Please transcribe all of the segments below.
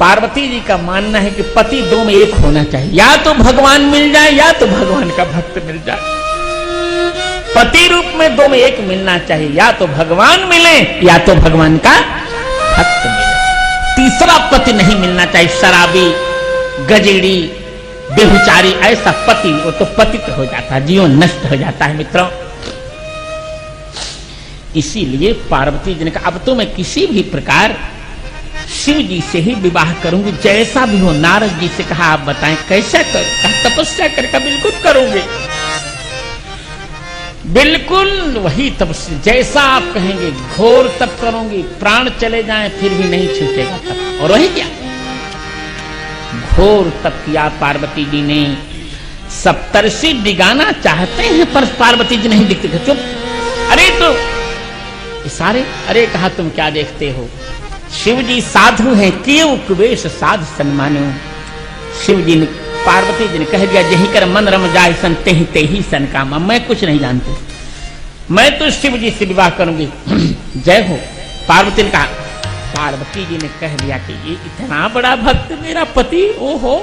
पार्वती जी का मानना है कि पति दो में एक होना चाहिए, या तो भगवान मिल जाए या तो भगवान का भक्त मिल जाए। पति रूप में दो में एक मिलना चाहिए, या तो भगवान मिले या तो भगवान का भक्त मिले। तीसरा पति नहीं मिलना चाहिए, शराबी, गजेड़ी, बेहुचारी, ऐसा पति, वो तो पतित हो जाता है, जीवन नष्ट हो जाता है मित्रों। इसीलिए पार्वती जी ने कहा, अब तो मैं किसी भी प्रकार शिव जी से ही विवाह करूंगी, जैसा भी हो। नारद जी से कहा, आप बताएं कैसा करूं? कहा, तपस्या करके बिल्कुल करूंगी, बिल्कुल वही तपस्या जैसा आप कहेंगे, घोर तप करूंगी, प्राण चले जाएं फिर भी नहीं छूटेगा तप। और वही क्या, घोर तप किया पार्वती जी ने। सप्तर्षि दिगाना चाहते हैं पर पार्वती जी नहीं दिखते। चुप, अरे तो सारे, अरे कहा तुम क्या देखते हो, शिव जी साधु हैं, क्यों कुवेश साध सन्मानो। शिव जी ने, पार्वती जी ने कह दिया, जही कर मन रम जाए सन तेही तेही सन कामा। मैं कुछ नहीं जानती, मैं तो शिव जी से विवाह करूंगी। जय हो। पार्वती ने कहा, पार्वती जी ने कह दिया कि ये इतना बड़ा भक्त मेरा पति, ओहो।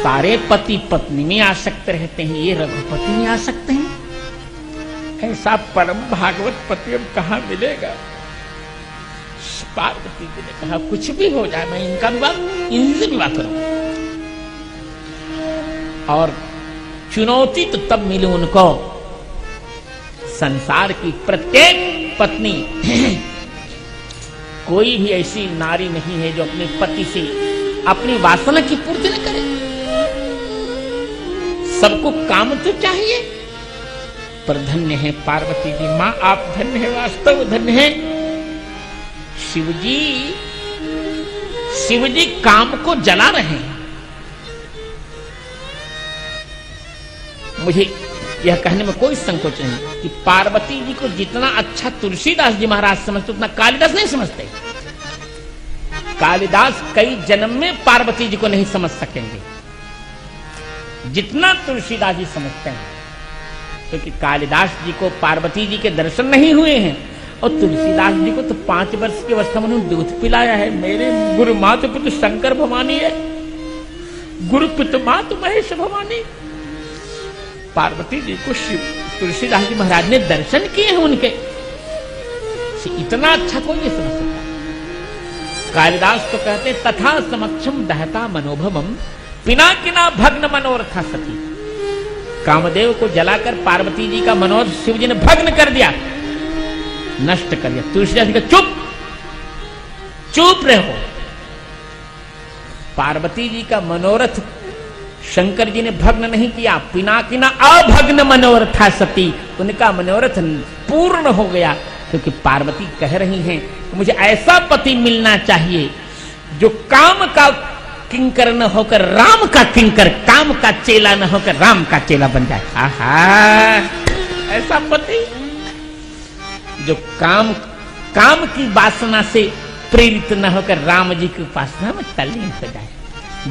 सारे पति पत्नी में आसक्त रहते हैं, ये रघुपति में आ सकते हैं? ऐसा परम भागवत पति अब कहां मिलेगा? पार्वती जी ने कहा, कुछ भी हो जाए मैं इनका विवाह, इनसे विवाह करूं। और चुनौती तो तब मिली उनको, संसार की प्रत्येक पत्नी, कोई भी ऐसी नारी नहीं है जो अपने पति से अपनी वासना की पूर्ति न करे। सबको काम तो चाहिए, पर धन्य है पार्वती जी। मां आप धन्य है, वास्तव धन्य है। शिव जी काम को जला रहे हैं। मुझे यह कहने में कोई संकोच नहीं कि पार्वती जी को जितना अच्छा तुलसीदास जी महाराज समझते उतना कालिदास नहीं समझते। कालिदास कई जन्म में पार्वती जी को नहीं समझ सकेंगे जितना तुलसीदास जी समझते हैं, क्योंकि कालिदास जी को पार्वती जी के दर्शन नहीं हुए हैं, और तुलसीदास जी को तो 5 वर्ष की अवस्था में उन्होंने दूध पिलाया है। मेरे गुरु मातु पितु शंकर भवानी है, गुरु पितु मातु महेश भवानी। पार्वती जी को तुलसीदास जी महाराज ने दर्शन किए हैं उनके, इतना अच्छा कोई नहीं समझ सकता। कालिदास तो कहते तथा समक्षम दहता मनोभवम पिनाकिना भग्न मनोरथा सती। कामदेव को जलाकर पार्वती जी का मनोरथ शिव जी ने भग्न कर दिया, नष्ट कर दिया। तुलसीदास जी का चुप चुप रहो। पार्वती जी का मनोरथ शंकर जी ने भग्न नहीं किया, पिनाकिना अभग्न मनोरथा सती। उनका मनोरथ पूर्ण हो गया, क्योंकि पार्वती कह रही हैं कि मुझे ऐसा पति मिलना चाहिए जो काम का किंकर न होकर राम का किंकर, काम का चेला न होकर राम का चेला बन जाए। आहा, ऐसा पति जो काम की वासना से प्रेरित न होकर राम जी की उपासना में तल्लीन हो जाए,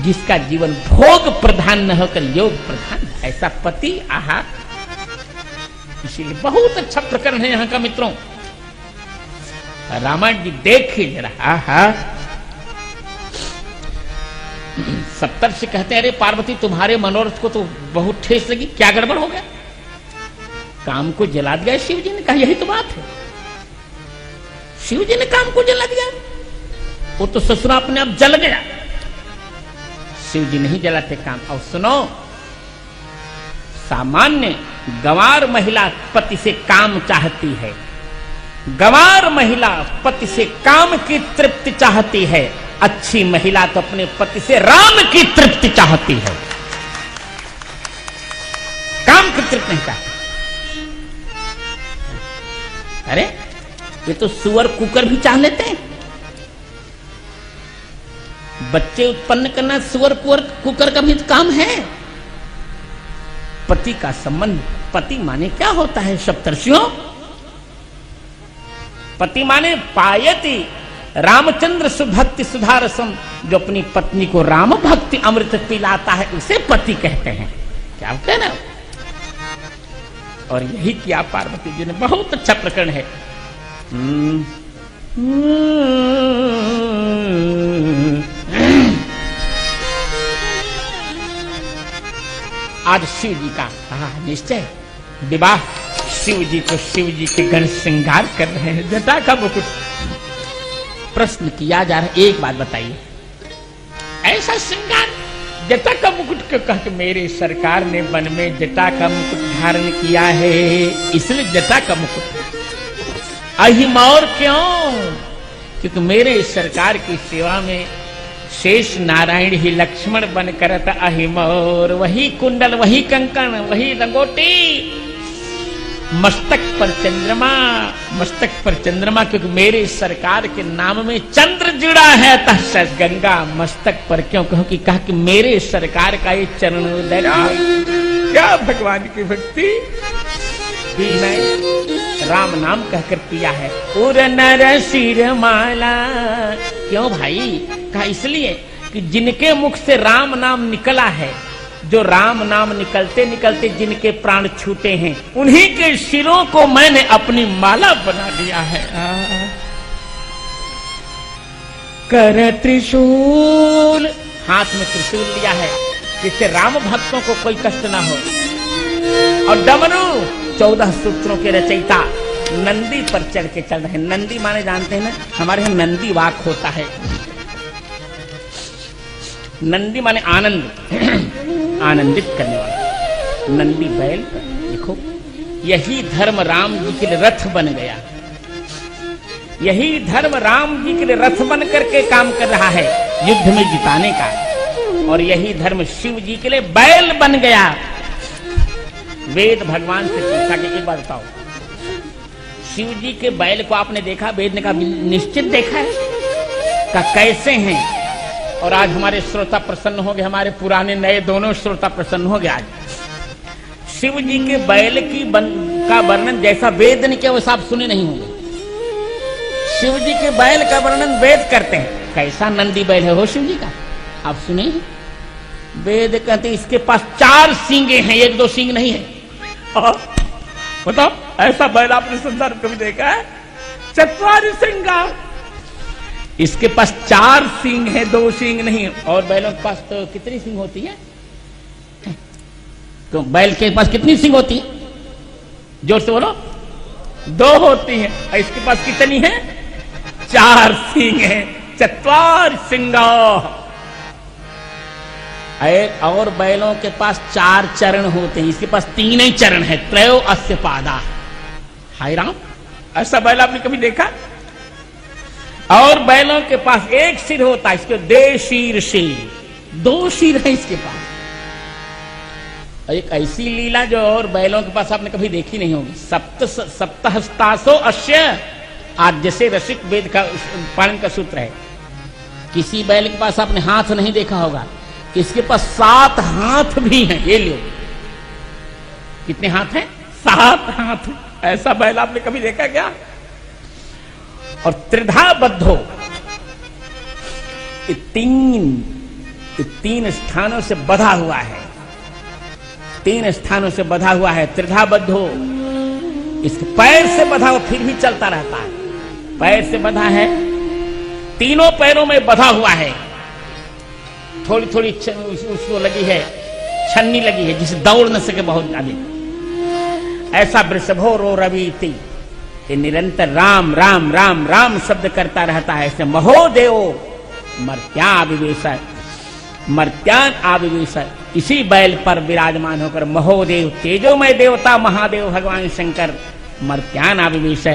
जिसका जीवन भोग प्रधान न होकर योग प्रधान, ऐसा पति। आहा, इसीलिए बहुत अच्छा प्रकरण है यहाँ का मित्रों। रामायण जी देखिए जरा। आहा, सप्तर्षि कहते हैं, अरे पार्वती तुम्हारे मनोरथ को तो बहुत ठेस लगी, क्या गड़बड़ हो गया? काम को जला दिया शिव जी ने। कहा यही तो बात है, शिव जी ने काम को जला दिया, वो तो ससुरा अपने आप जल गया। शिव जी नहीं जलाते काम। और सुनो, सामान्य गंवार महिला पति से काम चाहती है, गंवार महिला पति से काम की तृप्ति चाहती है, अच्छी महिला तो अपने पति से राम की तृप्ति चाहती है, काम की तृप्ति नहीं चाहती। अरे ये तो सुअर कुकर भी चाह लेते हैं, बच्चे उत्पन्न करना सुअर कुकर का भी काम है। पति का संबंध, पति माने क्या होता है सप्तर्षियों? पति माने पायति रामचंद्र सुभक्ति सुधारसम, जो अपनी पत्नी को राम भक्ति अमृत पिलाता है उसे पति कहते हैं। क्या कहना? और यही किया पार्वती जी ने। बहुत अच्छा प्रकरण है। आज शिव जी का निश्चय विवाह। शिव जी तो शिव जी के गण श्रृंगार कर रहे हैं, जटा का मुकुट। प्रश्न किया जा रहा है, एक बात बताइए, ऐसा श्रृंगार जटा का मुकुट क्यों? कहा कि मेरे सरकार ने वन में जटा का मुकुट धारण किया है, इसलिए जटा का मुकुट। अहिमौर क्यों? क्योंकि मेरे सरकार की सेवा में शेष नारायण ही लक्ष्मण बन करता अहिमौर। वही कुंडल, वही कंकण, वही लंगोटी, मस्तक पर चंद्रमा, मस्तक पर चंद्रमा, क्योंकि मेरे सरकार के नाम में चंद्र जुड़ा है। अतः गंगा मस्तक पर क्यों? क्योंकि कहा कि मेरे सरकार का ये चरणोदय। क्या भगवान की भक्ति भी मैं राम नाम कहकर किया है। उर नर सिर माला। क्यों भाई? कहा इसलिए कि जिनके मुख से राम नाम निकला है, जो राम नाम निकलते निकलते जिनके प्राण छूटे हैं, उन्हीं के सिरों को मैंने अपनी माला बना लिया है। कर त्रिशूल, हाथ में त्रिशूल लिया है जिससे राम भक्तों को कोई कष्ट ना हो। और डमरू, 14 सूत्रों के रचयिता नंदी पर चढ़ के चल रहे हैं। नंदी माने जानते हैं ना, हमारे यहाँ नंदी वाक होता है। नंदी माने आनंद, आनंदित करने वाला। नंदी बैल पर देखो, यही धर्म राम जी के लिए रथ बन गया। यही धर्म राम जी के लिए रथ बन करके काम कर रहा है युद्ध में जिताने का। और यही धर्म शिव जी के लिए बैल बन गया। वेद भगवान से पूछा कि एक बात बताओ, शिव जी के बैल को आपने देखा? वेद ने कहा निश्चित देखा है। का कैसे हैं? और आज हमारे श्रोता प्रसन्न हो गए, हमारे पुराने नए दोनों श्रोता प्रसन्न हो गए। आज शिव जी के बैल की का वर्णन जैसा वेद ने किया वैसा आप सुने नहीं होंगे। शिव जी के बैल का वर्णन वेद करते हैं। कैसा नंदी बैल है हो शिव जी का, आप सुने? वेद कहते इसके पास 4 सींगे हैं, 1-2 सींग नहीं है। बताओ, ऐसा बैल आपने संसार में कभी देखा है? 4 सिंगा। इसके पास 4 सींग है, 2 सींग नहीं। और बैलों के पास तो कितनी सींग होती है? तो बैल के पास कितनी सींग होती है? जोर से बोलो। 2 होती है। और इसके पास कितनी है? 4 सींग है। 4 सिंगा। और बैलों के पास 4 चरण होते हैं, इसके पास 3 ही चरण है। त्रयो अस्य पादा। हाय राम, ऐसा बैल आपने कभी देखा? और बैलों के पास 1 सिर होता है, इसके 2 शीर से 2 सिर है इसके पास। एक ऐसी लीला जो और बैलों के पास आपने कभी देखी नहीं होगी। सप्तहस्तासो अस्य, आज जैसे रसिक वेद का पालन का सूत्र है। किसी बैल के पास आपने हाथ नहीं देखा होगा, इसके पास 7 हाथ भी हैं। ये लो, कितने हाथ हैं? 7 हाथ। ऐसा बैल आपने कभी देखा क्या? और त्रिधा बद्धो, 3 स्थानों से बधा हुआ है। 3 स्थानों से बधा हुआ है। त्रिधा बद्धो, इसके पैर से बधा हुआ, फिर भी चलता रहता है। पैर से बधा है, तीनों पैरों में बधा हुआ है। थोड़ी थोड़ी उसको लगी है, छन्नी लगी है, जिसे दौड़ न सके बहुत ज्यादा। ऐसा वृषभो रो रवीति, ये निरंतर राम राम राम राम शब्द करता रहता है। ऐसे महोदेव मर्त्यान आविवेश, इसी बैल पर विराजमान होकर महोदेव, तेजोमय देवता महादेव भगवान शंकर मर्त्यान आविवेश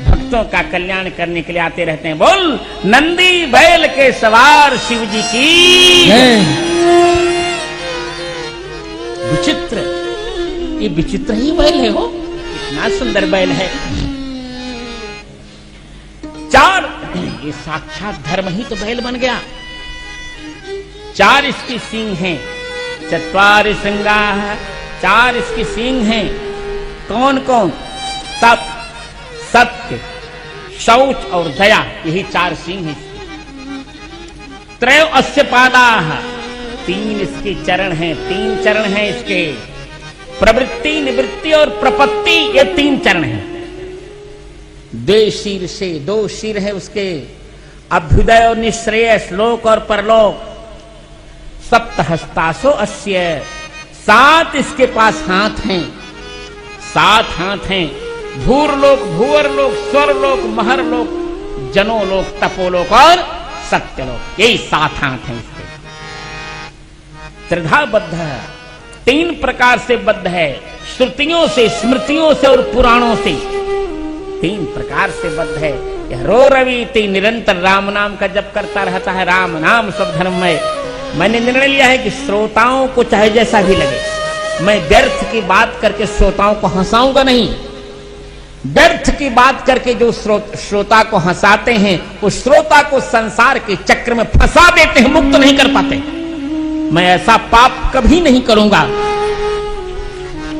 भक्तों का कल्याण करने के लिए आते रहते हैं। बोल नंदी बैल के सवार शिव जी की। विचित्र, ये विचित्र ही बैल है हो, इतना सुंदर बैल है। 4, ये साक्षात धर्म ही तो बैल बन गया। 4 इसकी सींग हैं। 4 सिंगा, 4 इसकी सींग हैं। कौन कौन? तप, सत्य, शौच और दया, यही 4 सींग हैं। त्रयो अस्य पादा, 3 इसके चरण हैं। 3 चरण हैं इसके। प्रवृत्ति, निवृत्ति और प्रपत्ति, ये 3 चरण हैं। 2 शीर से 2 शीर है उसके। अभ्युदय और निश्रेय, श्लोक और परलोक। सप्तहस्तासो अस्य, 7 इसके पास हाथ हैं, 7 हाथ हैं। भूरलोक, भूवरलोक, स्वर्लोक, महरलोक, जनोलोक, तपोलोक और सत्यलोक, यही 7 हाथ हैं इसके। त्रिधाबद्ध है, 3 प्रकार से बद्ध है, श्रुतियों से, स्मृतियों से और पुराणों से 3 प्रकार से बद्ध है। यह रो रवि निरंतर राम नाम का जप करता रहता है। राम नाम सब धर्म में। मैंने निर्णय लिया है कि श्रोताओं को चाहे जैसा भी लगे, मैं व्यर्थ की बात करके श्रोताओं को हंसाऊंगा नहीं। व्यर्थ की बात करके जो श्रोता को हंसाते हैं, वो श्रोता को संसार के चक्र में फंसा देते हैं, मुक्त नहीं कर पाते। मैं ऐसा पाप कभी नहीं करूंगा।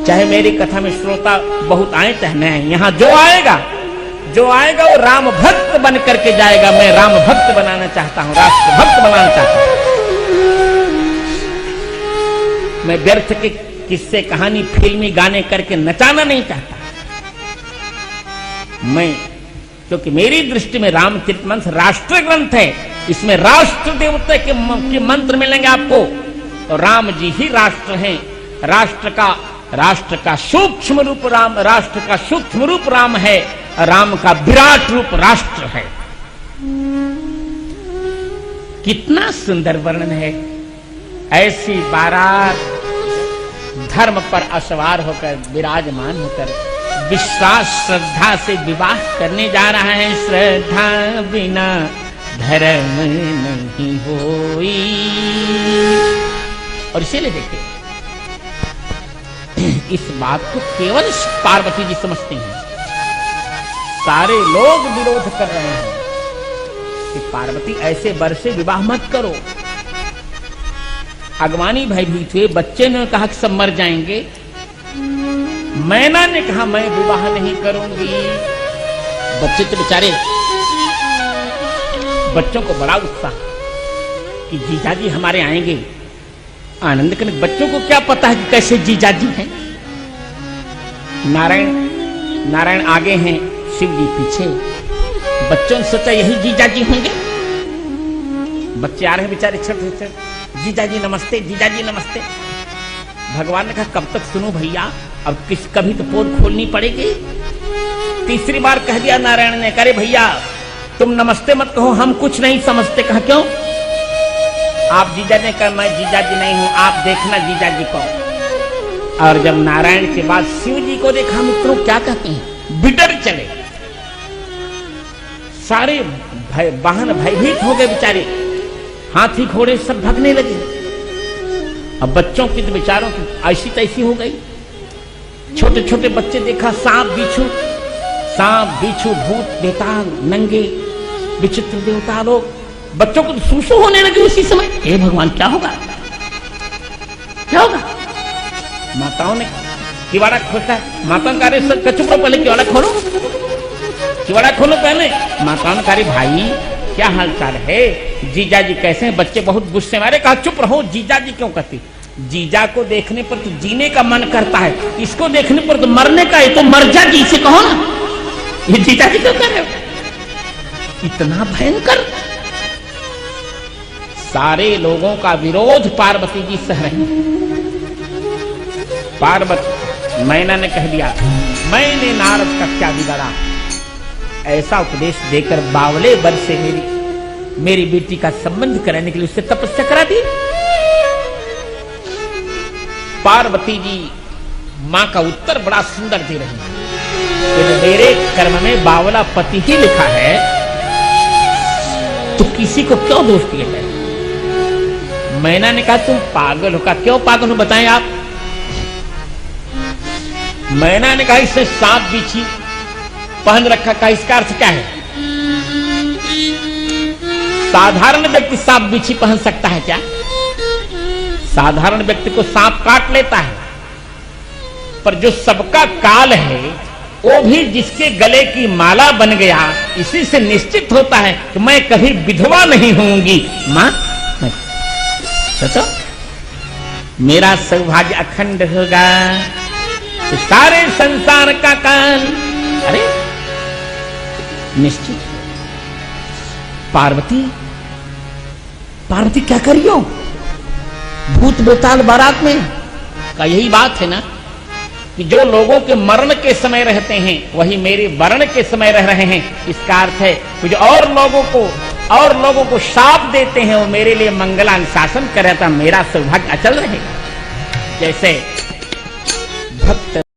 चाहे मेरी कथा में श्रोता बहुत आए चाहे नहीं, यहां जो आएगा वो राम भक्त बन करके जाएगा। मैं राम भक्त बनाना चाहता हूं, राष्ट्र भक्त बनाना चाहता हूं। मैं व्यर्थ के किस्से, कहानी, फिल्मी गाने करके नचाना नहीं चाहता। मैं, क्योंकि मेरी दृष्टि में रामचरितमानस राष्ट्र ग्रंथ है। इसमें राष्ट्र देवता के मंत्र मिलेंगे आपको। और राम जी ही राष्ट्र हैं। राष्ट्र का सूक्ष्म रूप राम, राष्ट्र का सूक्ष्म रूप राम है। राम का विराट रूप राष्ट्र है। कितना सुंदर वर्णन है। ऐसी बारात धर्म पर असवार होकर, विराजमान होकर, विश्वास श्रद्धा से विवाह करने जा रहा है। श्रद्धा बिना धर्म नहीं होई। और इसीलिए देखिए, इस बात को केवल पार्वती जी समझती हैं। सारे लोग विरोध कर रहे हैं कि पार्वती ऐसे वर से विवाह मत करो। अगवानी भयभीत हुए। बच्चे ने कहा कि सब मर जाएंगे। मैना ने कहा मैं विवाह नहीं करूंगी। बच्चे तो बेचारे, बच्चों को बड़ा उत्साह कि जीजाजी हमारे आएंगे, आनंद करने। बच्चों को क्या पता है कि कैसे जीजाजी हैं। नारायण आगे हैं, शिव जी पीछे। बच्चों ने सोचा यही जीजाजी होंगे। बच्चे आ रहे हैं बेचारे छोटे छोटे, जीजाजी नमस्ते, जीजाजी नमस्ते। भगवान ने कहा कब तक सुनो भैया, अब कभी तो पोल खोलनी पड़ेगी। तीसरी बार कह दिया नारायण ने, करे भैया तुम नमस्ते मत कहो, हम कुछ नहीं समझते। कहा क्यों? आप जीजा ने कहा मैं जीजाजी नहीं हूं, आप देखना जीजाजी को। और जब नारायण के बाद शिव जी को देखा, मित्रों क्या कहते हैं, बिडर चले। सारे वाहन भयभीत हो गए बेचारे, हाथी घोड़े सब भागने लगे। अब बच्चों की तो बेचारों की ऐसी तैसी हो गई। छोटे छोटे बच्चे देखा सांप बिच्छू, भूत, बेताल, नंगे, विचित्र देवता लोग। बच्चों को तो सूसू होने लगे उसी समय। हे भगवान क्या होगा, क्या होगा? माताओं ने किवाड़ा खोला। माताओं का चुप रहो, पहले किवाड़ा खोलो, किवाड़ा खोलो पहले। माताओं ने कहा भाई क्या हालचाल है, जीजा जी कैसे हैं? बच्चे बहुत गुस्से मारे। कहा चुप रहो, जीजा जी क्यों कहती? जीजा को देखने पर तो जीने का मन करता है, इसको देखने पर तो मरने का है। तो मर जा जी से कहो ना, ये जीजा जी क्यों कर रहे हो? इतना भयंकर। सारे लोगों का विरोध पार्वती जी सह रही। पार्वती, मैना ने कह दिया मैंने नारद का क्या बिगाड़ा। ऐसा उपदेश देकर बावले वर से मेरी बेटी का संबंध कराने के लिए उससे तपस्या करा दी। पार्वती जी मां का उत्तर बड़ा सुंदर दे रही है। मेरे कर्म में बावला पति ही लिखा है, तो किसी को क्यों दोष दिया जाए? मैना ने कहा तुम पागल हो। का क्यों पागल हो बताएं आप? मैना ने कहा इसने सांप बिच्छी पहन रखा का, इसका अर्थ क्या है? साधारण व्यक्ति सांप बिच्छी पहन सकता है क्या? साधारण व्यक्ति को सांप काट लेता है, पर जो सबका काल है वो भी जिसके गले की माला बन गया, इसी से निश्चित होता है कि मैं कभी विधवा नहीं होंगी। मां सोचो, मेरा सौभाग्य अखंड होगा, तो सारे संसार का काल अरे निश्चित। पार्वती क्या करियो? भूत बेताल बारात में का यही बात है ना कि जो लोगों के मरण के समय रहते हैं वही मेरे वर्ण के समय रह रहे हैं। इसका अर्थ है कुछ और लोगों को शाप देते हैं वो मेरे लिए मंगलानुशासन कर रहा था, मेरा सौभाग्य अचल रहेगा। जैसे भक्त